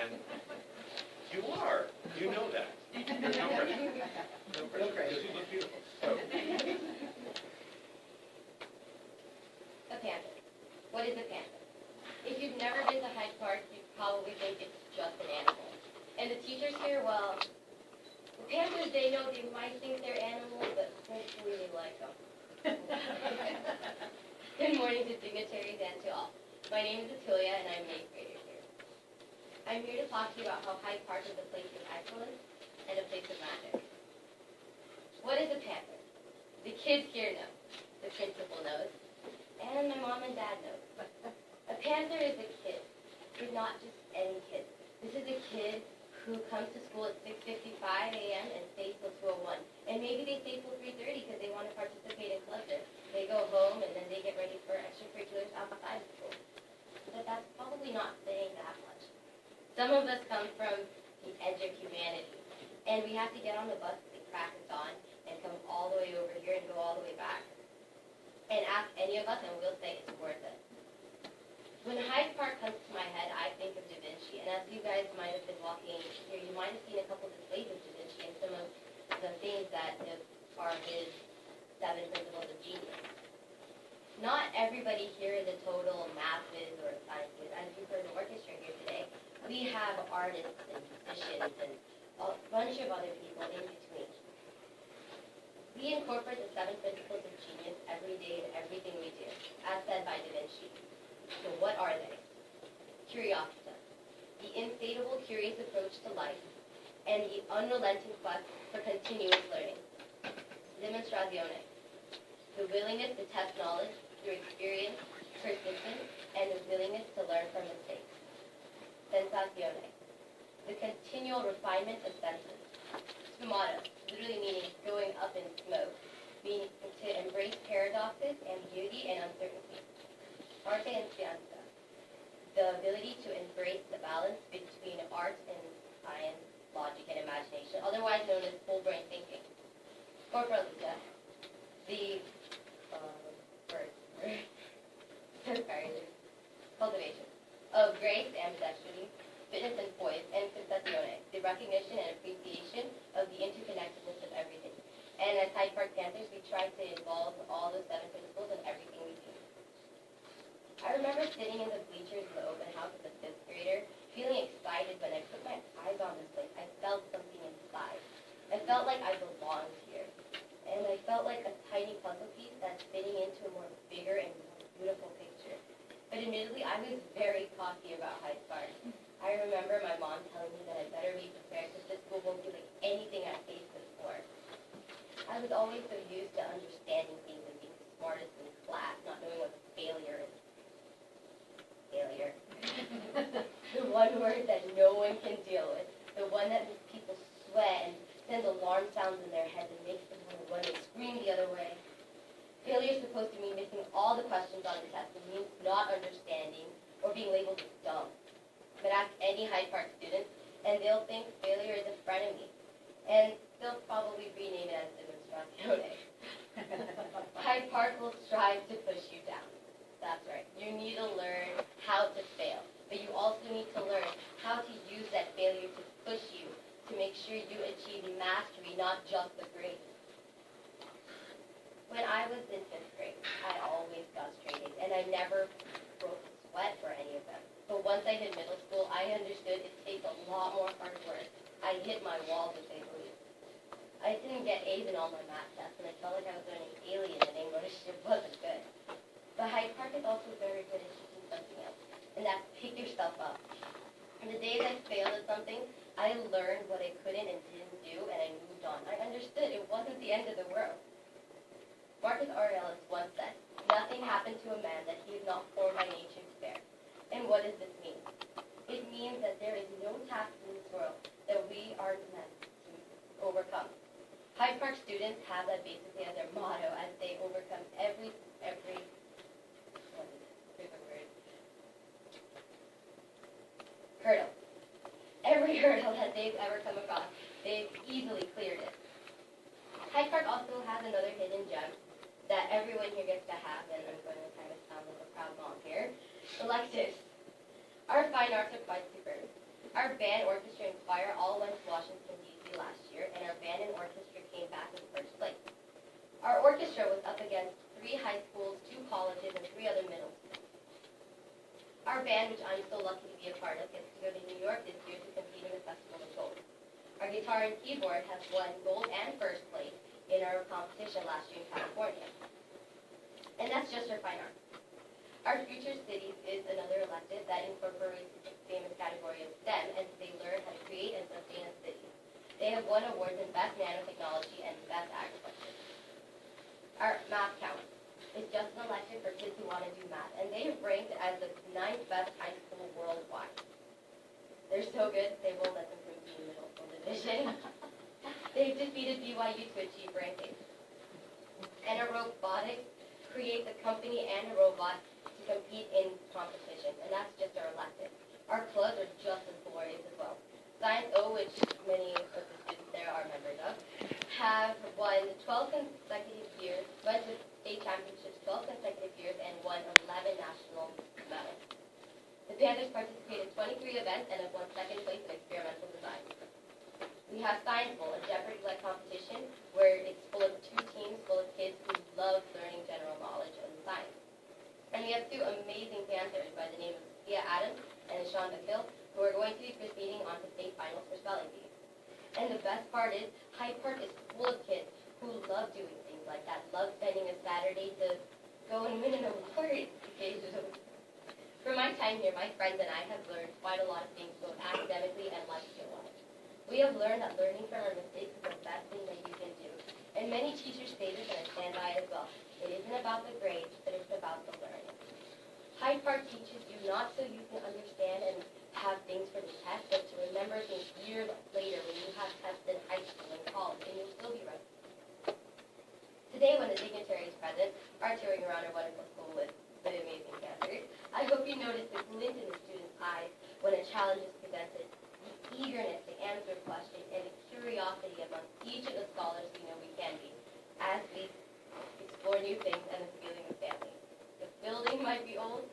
And you are. You know that. No pressure. No pressure. Because you look beautiful. So, A panther. What is a panther? If you've never been to Hyde Park, you probably think it's just an animal. And the teachers here, well, the panthers, they know they might think they're animals, but hopefully they like them. Good morning to dignitaries and to all. My name is Atilia, and I'm an 8th grader here. I'm here to talk to you about how Hyde Park is a place of excellence and a place of magic. What is a panther? The kids here know. The principal knows. And my mom and dad know. A panther is a kid. It's not just any kid. This is a kid who comes to school at 6:55 a.m. and stays till 2:01. And maybe they stay till 3:30 because they want to participate in clubs. They go home and then they get ready for extracurriculars outside of school. But that's probably not saying that much. Some of us come from the edge of humanity, and we have to get on the bus that they practice on and come all the way over here and go all the way back. And ask any of us, and we'll say it's worth it. When Hyde Park comes to my head, I think of Da Vinci, and as you guys might have been walking here, you might have seen a couple displays of Da Vinci and some of the things that are his 7 principles of genius. Not everybody here is a total math whiz or science whiz. As you've heard the orchestra here today, we have artists and musicians and a bunch of other people in between. We incorporate the 7 principles of genius every day in everything we do, as said by Da Vinci. So what are they? Curiosity, the insatiable, curious approach to life, and the unrelenting quest for continuous learning. Demonstrazione, the willingness to test knowledge through experience, persistence, and the willingness to learn from mistakes. Sensazione, the continual refinement of senses. Sfumato, literally meaning going up in smoke, meaning to embrace paradoxes, ambiguity, and uncertainty. Arte and scienza, the ability to embrace the balance between art and science, logic, and imagination, otherwise known as full brain thinking. Corporalita, the cultivation of grace, ambidextrity, fitness and poise, and sensazione, the recognition and appreciation of the interconnectedness of everything. And as Hyde Park Panthers, we try to involve all those 7 principles in everything we do. I remember sitting in the bleachers in the open house as a 5th grader, feeling excited when I put my eyes on this place. I felt something inside. I felt like I belonged here. And I felt like a tiny puzzle piece that's fitting into a more bigger and more beautiful picture. But admittedly, I was very cocky about Hyde Park. I remember my mom telling me that I better be prepared because this school won't be like anything I've faced before. I was always so used to understanding things and being the smartest in class, not knowing what failure is. Failure. The one word that no one can deal with. The one that makes people sweat and sends alarm sounds in their heads and makes them want to run and scream the other way. Failure is supposed to mean missing all the questions on the test. It means not understanding or being labeled as dumb. But ask any Hyde Park student, and they'll think failure is a frenemy. And they'll probably rename it as demonstrazione. Hyde Park will strive to push you down. That's right. You need to learn how to fail. But you also need to learn how to use that failure to push you to make sure you achieve mastery, not just the grade. When I was in 5th grade, I always got straight A's, and I never broke a sweat for any of them. But once I hit middle school, I understood it takes a lot more hard work. I hit my walls, as they believe. I didn't get A's in all my math tests, and I felt like I was learning alien in English. It wasn't good. But Hyde Park is also very good at teaching something else, and that's pick yourself up. And the days I failed at something, I learned what I couldn't and didn't do, and I moved on. I understood it wasn't the end of the world. Marcus Aurelius once said, "Nothing happened to a man that he is not formed by nature to bear." And what does this mean? It means that there is no task in this world that we are meant to overcome. Hyde Park students have that basically as their motto as they overcome every hurdle. Every hurdle that they've ever come across, they've easily cleared it. Hyde Park also has another hidden gem that everyone here gets to have, and I'm going to kind of sound like a proud mom here. Electives. Our fine arts are quite superb. Our band, orchestra, and choir all went to Washington, D.C. last year, and our band and orchestra came back in first place. Our orchestra was up against 3 high schools, 2 colleges, and 3 other middle schools. Our band, which I'm so lucky to be a part of, gets to go to New York this year to compete in the Festival of Gold. Our guitar and keyboard has won gold and first place in our competition last year in California. And that's just our fine arts. Our Future Cities is another elective that incorporates the famous category of STEM as they learn how to create and sustain a city. They have won awards in Best Nanotechnology and Best Agriculture. Our Math Count is just an elective for kids who want to do math, and they have ranked as the 9th best high school worldwide. They're so good, they rolled us into the middle school division. They've defeated BYU to achieve ranking. And our robotics creates a company and a robot to compete in competitions, and that's just our elective. Our clubs are just as glorious as well. Science O, which many of the students there are members of, have won 12 consecutive years, went to state championships 12 consecutive years, and won 11 national medals. The Panthers participated in 23 events and have won 2nd place in experimental design. We have Science Bowl, a Jeopardy-like competition where it's full of 2 teams full of kids who love learning general knowledge and science. And we have 2 amazing Panthers by the name of Sophia Adams and Sean McHill, who are going to be proceeding on to state finals for spelling bees. And the best part is, Hyde Park is full of kids who love doing things like that, love spending a Saturday to go and win an award occasionally. From my time here, my friends and I have learned quite a lot of things, both academically and life skill-wise. We have learned that learning from our mistakes is the best thing that you can do. And many teachers say this, and I stand by it as well. It isn't about the grades, but it's about the learning. Hyde Park teaches you not so you can understand and have things for the test, but to remember things years later when you have tests in high school and college, and you'll still be right. Today, when the dignitary is present, are touring around our wonderful school with the amazing Panthers, I hope you notice the glint in the students' eyes when a challenge is presented, the eagerness to answer a question, and the curiosity among each of the scholars we know we can be, as we explore new things and the feeling of family. The building might be old,